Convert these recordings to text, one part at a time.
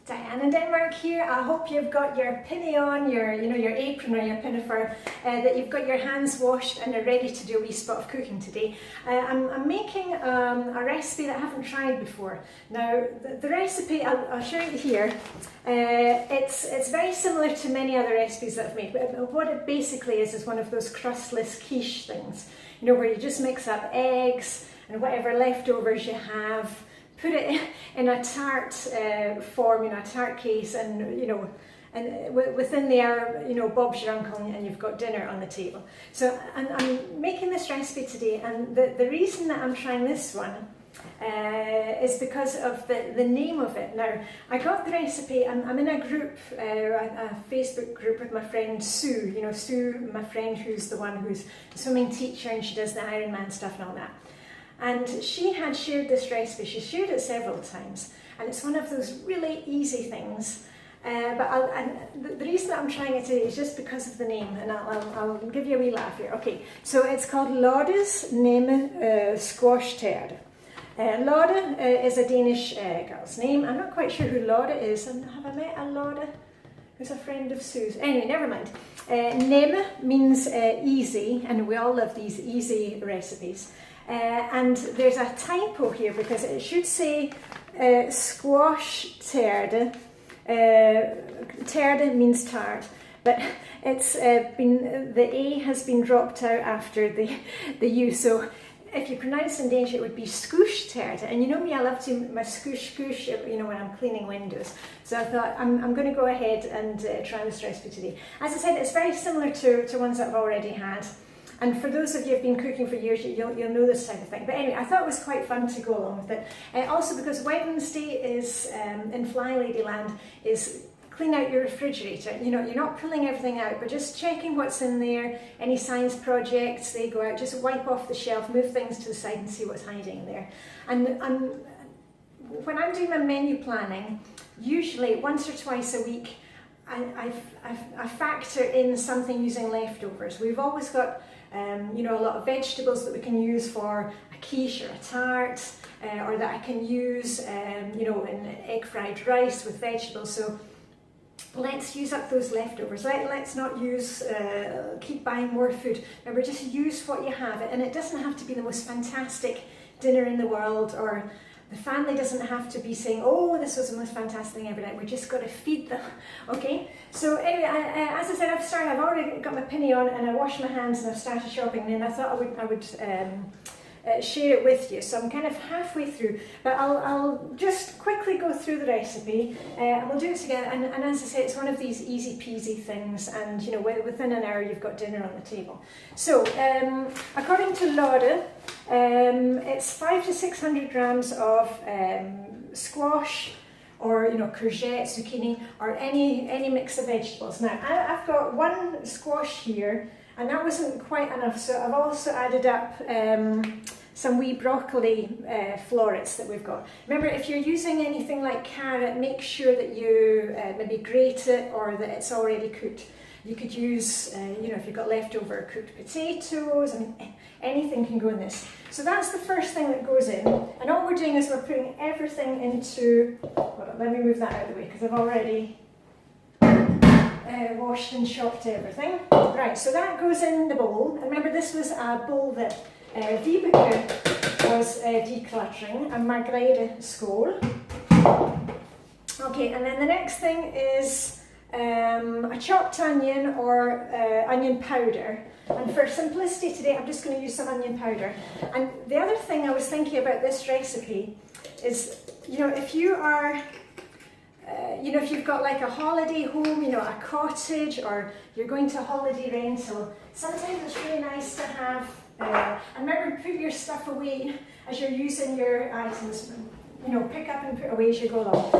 Diane in Denmark here. I hope you've got your pinny on, your apron or your pinafore, that you've got your hands washed and are ready to do a wee spot of cooking today. I'm making a recipe that I haven't tried before. Now, the recipe, I'll show you here. It's very similar to many other recipes that I've made, but what it basically is one of those crustless quiche things, where you just mix up eggs and whatever leftovers you have, put it in a tart form, a tart case, and and within the hour, Bob's your uncle, and you've got dinner on the table. So I'm making this recipe today, and the reason that I'm trying this one is because of the name of it. Now, I got the recipe, I'm in a group, a Facebook group with my friend Sue. Sue, my friend who's the one who's a swimming teacher, and she does the Ironman stuff and all that. And she had shared this recipe. She shared it several times, and it's one of those really easy things. The reason that I'm trying it today is just because of the name, and I'll give you a wee laugh here. Okay, so it's called Flylady's nemme, squshtærte. Lode is a Danish girl's name. I'm not quite sure who Lode is, and have I met a Lode who's a friend of Sue's? Anyway, never mind. Nemme means easy, and we all love these easy recipes. And there's a typo here because it should say squshtærte. Tærte means tart, but it's the A has been dropped out after the U. So if you pronounce in Danish, it would be squshtærte. And you know me, I love to my skoosh, when I'm cleaning windows. So I thought I'm going to go ahead and try this recipe today. As I said, it's very similar to ones that I've already had. And for those of you who've been cooking for years, you'll know this type of thing. But anyway, I thought it was quite fun to go along with it. Also because Wednesday is, in Flylady land, is clean out your refrigerator. You're not pulling everything out, but just checking what's in there. Any science projects, they go out, just wipe off the shelf, move things to the side and see what's hiding there. And when I'm doing my menu planning, usually once or twice a week, I factor in something using leftovers. We've always got a lot of vegetables that we can use for a quiche or a tart, or that I can use, in egg fried rice with vegetables. So let's use up those leftovers. Let's not keep buying more food. Remember, just use what you have, and it doesn't have to be the most fantastic dinner in the world, or the family doesn't have to be saying, oh, this was the most fantastic thing every night. We're just got to feed them, okay? So anyway, as I said, I've already got my pinny on, and I washed my hands, and I've started shopping, and I thought I would share it with you. So I'm kind of halfway through, but I'll just quickly go through the recipe, and we'll do it together. And as I say, it's one of these easy peasy things, and within an hour you've got dinner on the table. So according to Lode, it's 500 to 600 grams of squash, or courgette, zucchini, or any mix of vegetables. Now I've got one squash here, and that wasn't quite enough, so I've also added up some wee broccoli florets that we've got. Remember, if you're using anything like carrot, make sure that you maybe grate it, or that it's already cooked. You could use, if you've got leftover cooked potatoes, anything can go in this. So that's the first thing that goes in, and all we're doing is we're putting everything into, hold on, let me move that out of the way, because I've already washed and chopped everything. Right, so that goes in the bowl, and remember this was a bowl that Vibeke was decluttering, a Margrethe skål. Okay, and then the next thing is a chopped onion, or onion powder. And for simplicity today, I'm just going to use some onion powder. And the other thing I was thinking about this recipe is, if you are, if you've got like a holiday home, a cottage, or you're going to a holiday rental, sometimes it's really nice to have, and remember, put your stuff away as you're using your items, pick up and put away as you go along.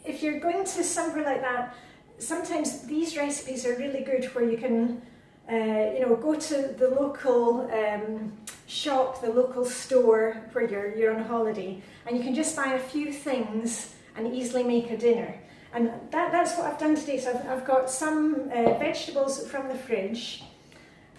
If you're going to somewhere like that, sometimes these recipes are really good where you can, go to the local shop, the local store where you're on holiday, and you can just buy a few things and easily make a dinner. And that's what I've done today. So I've got some vegetables from the fridge,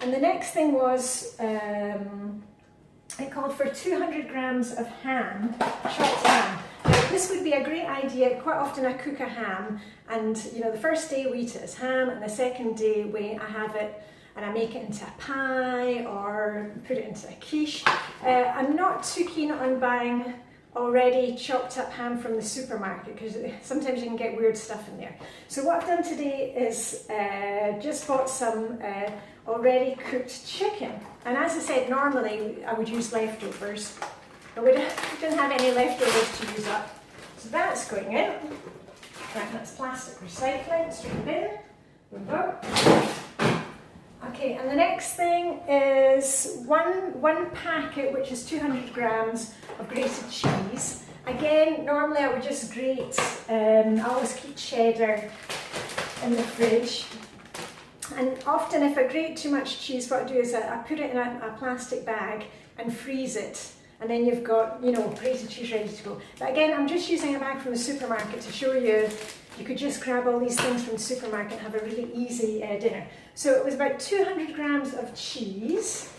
and the next thing was it called for 200 grams of ham, chopped ham. Now, this would be a great idea. Quite often I cook a ham, and you know, the first day we eat it as ham, and the second day I have it and I make it into a pie or put it into a quiche. I'm not too keen on buying already chopped up ham from the supermarket, because sometimes you can get weird stuff in there. So what I've done today is just bought some already cooked chicken, and as I said, normally I would use leftovers, but we didn't have any leftovers to use up, so that's going in. Right, that's plastic recycling, straight in the bin. There we go. Okay, and the next thing is one packet, which is 200 grams of grated cheese. Again, normally I would just grate, I always keep cheddar in the fridge. And often if I grate too much cheese, what I do is I put it in a plastic bag and freeze it. And then you've got, you know, grated cheese ready to go. But again, I'm just using a bag from the supermarket to show you, you could just grab all these things from the supermarket and have a really easy dinner. So it was about 200 grams of cheese.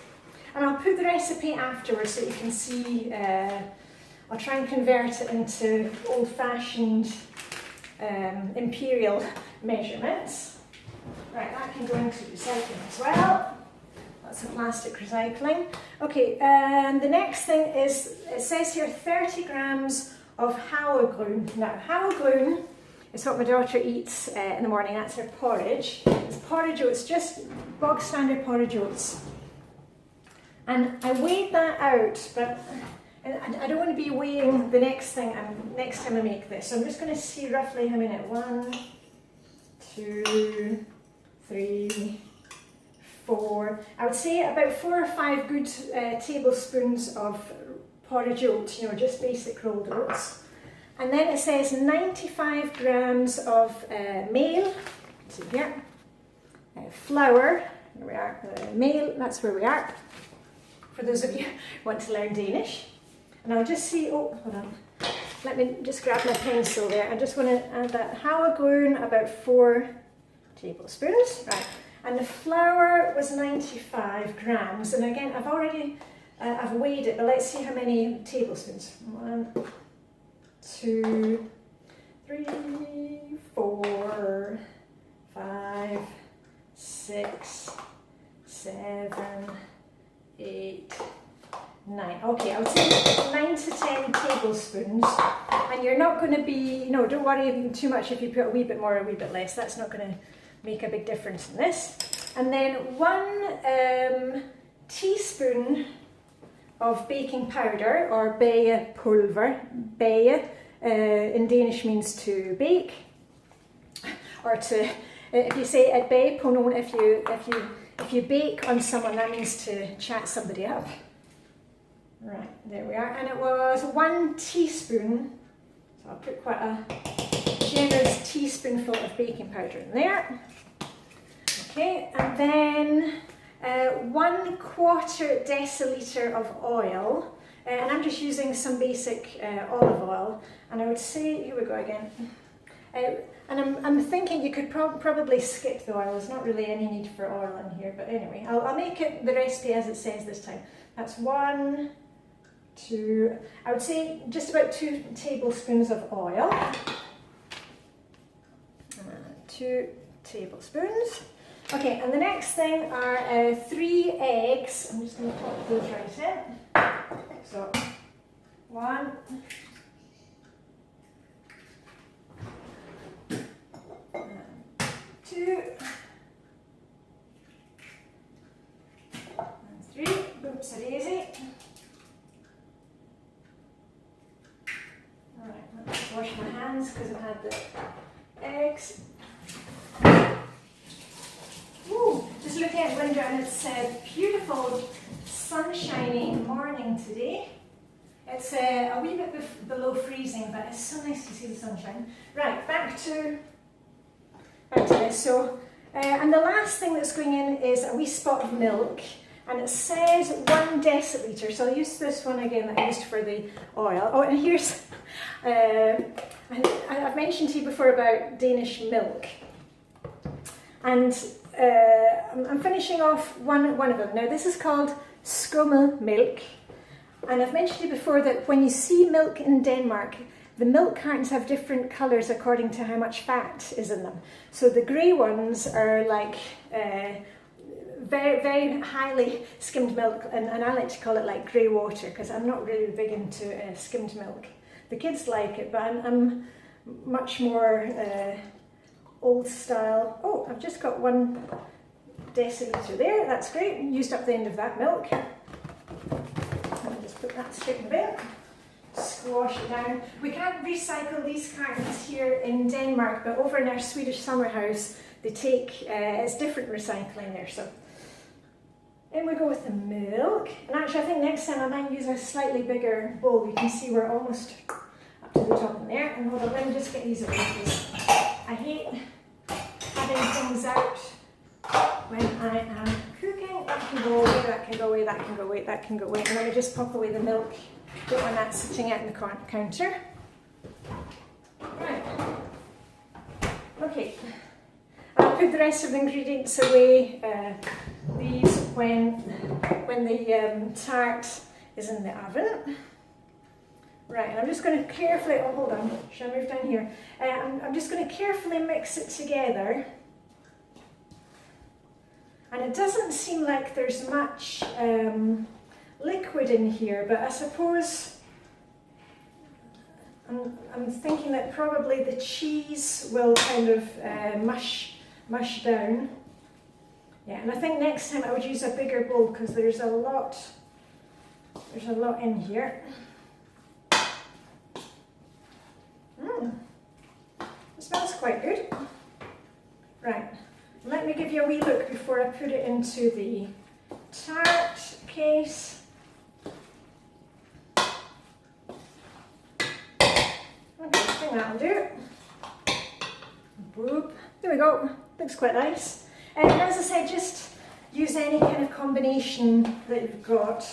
And I'll put the recipe afterwards so you can see, I'll try and convert it into old-fashioned imperial measurements. Right, that can go into recycling as well. That's the plastic recycling. Okay, and the next thing is, it says here 30 grams of havregryn. Now, havregryn is what my daughter eats in the morning. That's her porridge. It's porridge oats, just bog standard porridge oats. And I weighed that out, but I don't want to be weighing the next time I make this. So I'm just going to see roughly how many. 1, 2, 3, 4. I would say about 4 or 5 good tablespoons of porridge oats, you know, just basic rolled oats. And then it says 95 grams of meal, see here, flour, here we are, meal, that's where we are, for those of you who want to learn Danish. And I'll just see, oh, hold on, let me just grab my pencil there. I just want to add that havregryn, about 4 tablespoons, right. And the flour was 95 grams, and again, I've weighed it, but let's see how many tablespoons. 1, 2, 3, 4, 5, 6, 7, 8, 9. Okay, I would say 9 to 10 tablespoons. And you're not going to be, no, don't worry too much if you put a wee bit more or a wee bit less. That's not going to make a big difference in this. And then 1 teaspoon of baking powder, or bagepulver. Bage in Danish means to bake, or to, if you say at bage på nogen, if you bake on someone, that means to chat somebody up. Right, there we are. And it was 1 teaspoon, so I'll put quite a generous teaspoonful of baking powder in there. Okay, and then 1/4 deciliter of oil, and I'm just using some basic olive oil, and I would say, here we go again, and I'm thinking you could probably skip the oil. There's not really any need for oil in here, but anyway, I'll make it the recipe as it says this time. That's 1, 2, I would say just about 2 tablespoons of oil. 2 tablespoons. Okay, and the next thing are 3 eggs. I'm just going to pop those right in. So, 1, 2, and 3. Oops, a daisy. Alright, let's wash my hands because I've had the eggs. Ooh, just looking at the window, and it's a beautiful sunshiny morning today. It's a wee bit below freezing, but it's so nice to see the sunshine. Right, back to this. So, and the last thing that's going in is a wee spot of milk, and it says 1 deciliter. So I'll use this one again that I used for the oil. Oh, and here's, I've mentioned to you before about Danish milk, and I'm finishing off one of them. Now this is called skummel milk, and I've mentioned to you before that when you see milk in Denmark, the milk cartons have different colours according to how much fat is in them. So the grey ones are like very, very highly skimmed milk, and I like to call it like grey water because I'm not really big into skimmed milk. The kids like it, but I'm much more old style. Oh, I've just got 1 decilitre there, that's great. Used up the end of that milk. I'll just put that straight in the bin. Squash it down. We can't recycle these cartons here in Denmark, but over in our Swedish summer house they take, it's different recycling there. So in we go with the milk, and actually I think next time I might use a slightly bigger bowl. You can see we're almost up to the top in there. And hold on, let me just get these away because I hate having things out when I am cooking. That can go away, that can go away, that can go away, that can go away. And let me just pop away the milk. Don't want that sitting out in the counter. Right. Okay. I'll put the rest of the ingredients away. These when the tart is in the oven. Right, and I'm just going to carefully, oh hold on, should I move down here? I'm just going to carefully mix it together. And it doesn't seem like there's much liquid in here, but I suppose I'm thinking that probably the cheese will kind of mush down. Yeah, and I think next time I would use a bigger bowl because there's a lot in here. It smells quite good. Right, let me give you a wee look before I put it into the tart case. Okay, I think that'll do. Boop. There we go. Looks quite nice. And as I said, just use any kind of combination that you've got.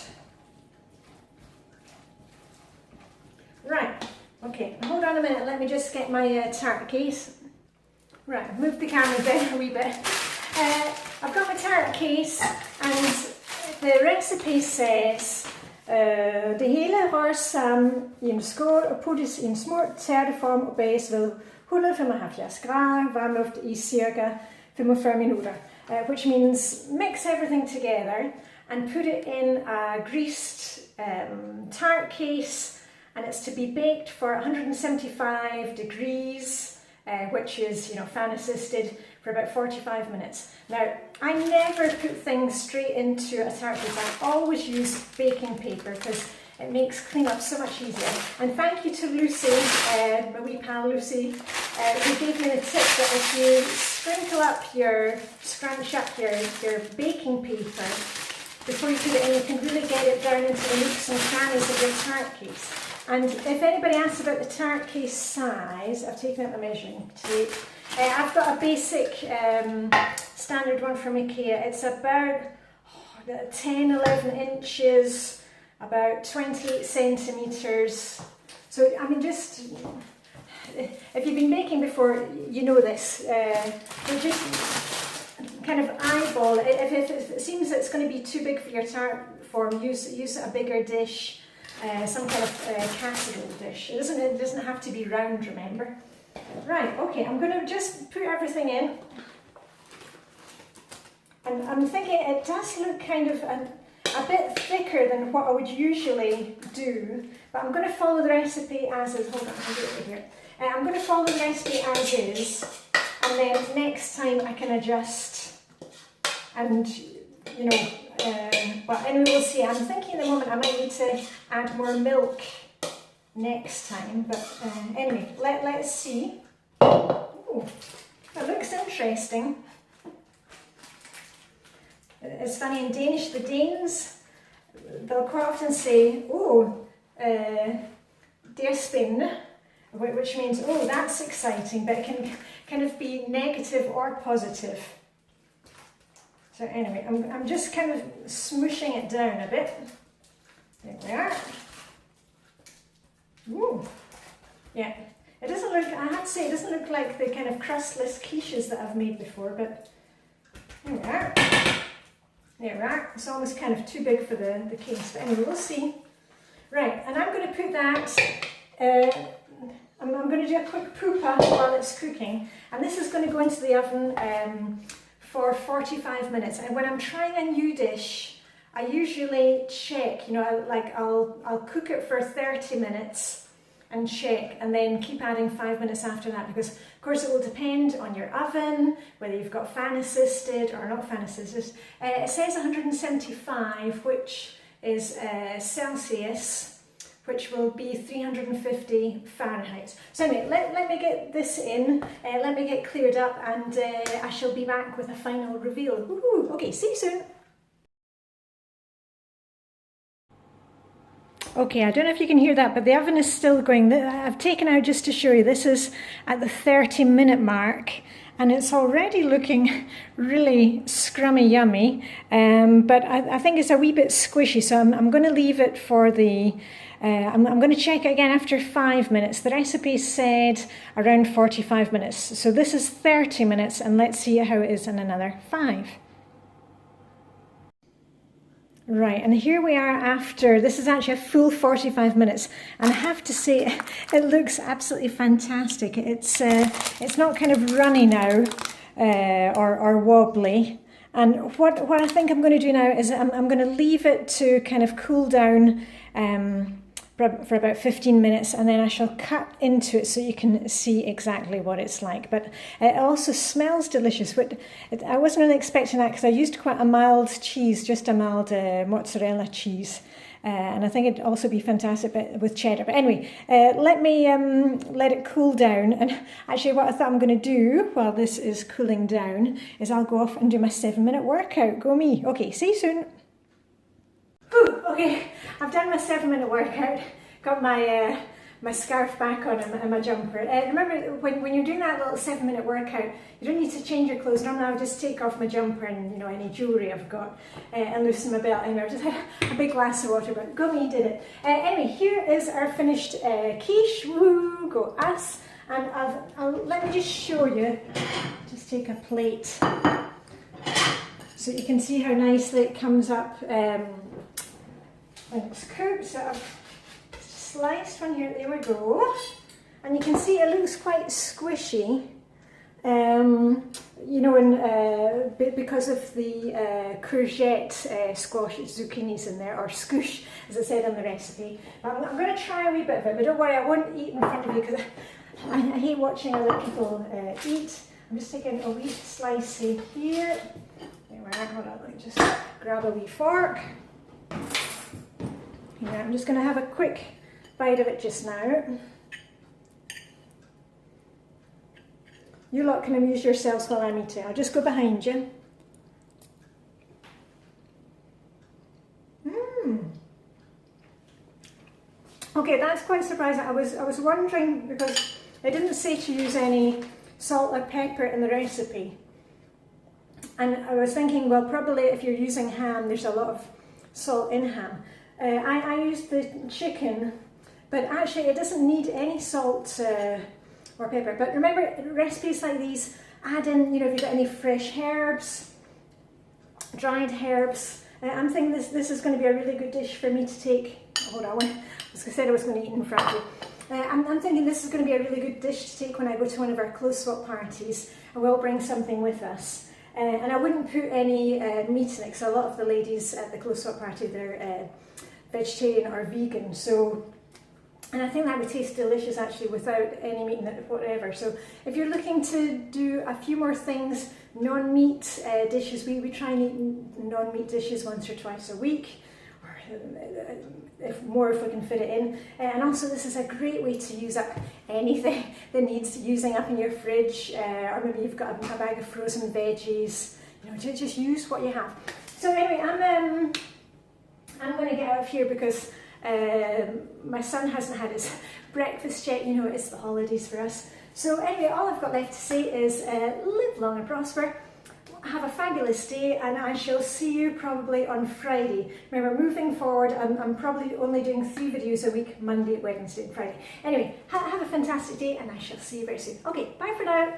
Right. Okay, hold on a minute, let me just get my tart case. Right, I've moved the camera down a wee bit. I've got my tart case, and the recipe says det hele røres sammen i en skål og puttes i en små tærteform og bages ved 175 grader varmluft i circa 45 minutter, which means mix everything together and put it in a greased tart case. And it's to be baked for 175 degrees, which is, fan assisted, for about 45 minutes. Now, I never put things straight into a tart case. I always use baking paper because it makes cleanup so much easier. And thank you to Lucy, my wee pal Lucy, who gave me the tip that if you scrunch up your baking paper before you put it in, you can really get it down into the nooks and crannies of your tart case. And if anybody asks about the tart case size, I've taken out the measuring tape. I've got a basic standard one from IKEA. It's about 10-11 inches, about 28 centimetres. So, I mean, just, if you've been baking before, you know this. You just kind of eyeball it. If it seems that it's going to be too big for your tart form, use a bigger dish. Some kind of casserole dish. It doesn't have to be round, remember? Right, okay, I'm going to just put everything in. And I'm thinking it does look kind of a bit thicker than what I would usually do, but I'm going to follow the recipe as is. Hold on, I'll do it over here. I'm going to follow the recipe as is, and then next time I can adjust and, but anyway, we'll see. I'm thinking at the moment I might need to add more milk next time, but anyway, let's see. Ooh, that looks interesting. It's funny, in Danish, the Danes, they'll quite often say, oh, det er spændende, which means, oh, that's exciting, but it can kind of be negative or positive. So anyway, I'm just kind of smooshing it down a bit. There we are. Ooh. Yeah, it doesn't look, I have to say, it doesn't look like the kind of crustless quiches that I've made before, but there we are. There we are. It's almost kind of too big for the case, but anyway, we'll see. Right, and I'm going to put that to do a quick pooper while it's cooking, and this is going to go into the oven for 45 minutes. And when I'm trying a new dish, I usually check, you know, I'll cook it for 30 minutes and check, and then keep adding 5 minutes after that, because of course it will depend on your oven, whether you've got fan assisted or not fan assisted. It says 175, which is Celsius, which will be 350 Fahrenheit. So anyway, let me get this in, let me get cleared up, and I shall be back with a final reveal. Woohoo! Okay, see you soon. Okay, I don't know if you can hear that, but the oven is still going. I've taken out just to show you. This is at the 30-minute mark, and it's already looking really scrummy yummy, but I think it's a wee bit squishy, so I'm going to leave it for the... I'm going to check it again after 5 minutes. The recipe said around 45 minutes, so this is 30 minutes, and let's see how it is in another 5. Right, and here we are after, this is actually a full 45 minutes, and I have to say, it looks absolutely fantastic. It's not kind of runny now, or wobbly. And what I think I'm going to do now is I'm going to leave it to kind of cool down for about 15 minutes, and then I shall cut into it so you can see exactly what it's like. But it also smells delicious. But I wasn't really expecting that, because I used quite a mild cheese, just a mild mozzarella cheese. And I think it'd also be fantastic with cheddar. But anyway, let me let it cool down. And actually what I thought I'm going to do while this is cooling down is I'll go off and do my 7-minute workout. Go me. Okay, see you soon. Whew, okay, I've done my 7-minute workout, got my my scarf back on and my jumper. Remember, when you're doing that little 7-minute workout, you don't need to change your clothes. Normally I'll just take off my jumper and, you know, any jewellery I've got, and loosen my belt. Anyway, I just had a big glass of water, but go me, did it. Anyway, here is our finished quiche. Woo, go us. And let me just show you, just take a plate, so you can see how nicely it comes up when it's cooked. So I've sliced one here, there we go. And you can see it looks quite squishy, you know, because of the courgette squash, zucchinis in there, or squshtærte, as it said on the recipe. I'm going to try a wee bit of it, but don't worry, I won't eat in front of you, because I hate watching other people eat. I'm just taking a wee slice here. There we are. Hold on, let me just grab a wee fork. Here, I'm just going to have a quick bite of it just now. You lot can amuse yourselves while I'm eating. I'll just go behind you. Okay, that's quite surprising. I was wondering, because it didn't say to use any salt or pepper in the recipe. And I was thinking, well, probably if you're using ham, there's a lot of salt in ham. I used the chicken, but actually it doesn't need any salt or pepper. But remember, recipes like these, add in, you know, if you've got any fresh herbs, dried herbs. I'm thinking this is going to be a really good dish for me to take. Hold on, as I said, I was going to eat in front of you. I'm thinking this is going to be a really good dish to take when I go to one of our close swap parties, and we'll bring something with us. And I wouldn't put any meat in it, because a lot of the ladies at the close swap party, they're vegetarian or vegan. So, and I think that would taste delicious actually without any meat in it, whatever. So if you're looking to do a few more things, non-meat dishes, we try and eat non-meat dishes once or twice a week, or if we can fit it in. And also, this is a great way to use up anything that needs using up in your fridge, or maybe you've got a bag of frozen veggies. You know, just use what you have. So anyway, I'm going to get out of here, because my son hasn't had his breakfast yet. You know, it's the holidays for us. So anyway, all I've got left to say is live long and prosper. Have a fabulous day, and I shall see you probably on Friday. Remember, moving forward, I'm probably only doing 3 videos a week, Monday, Wednesday and Friday. Anyway, have a fantastic day, and I shall see you very soon. Okay, bye for now.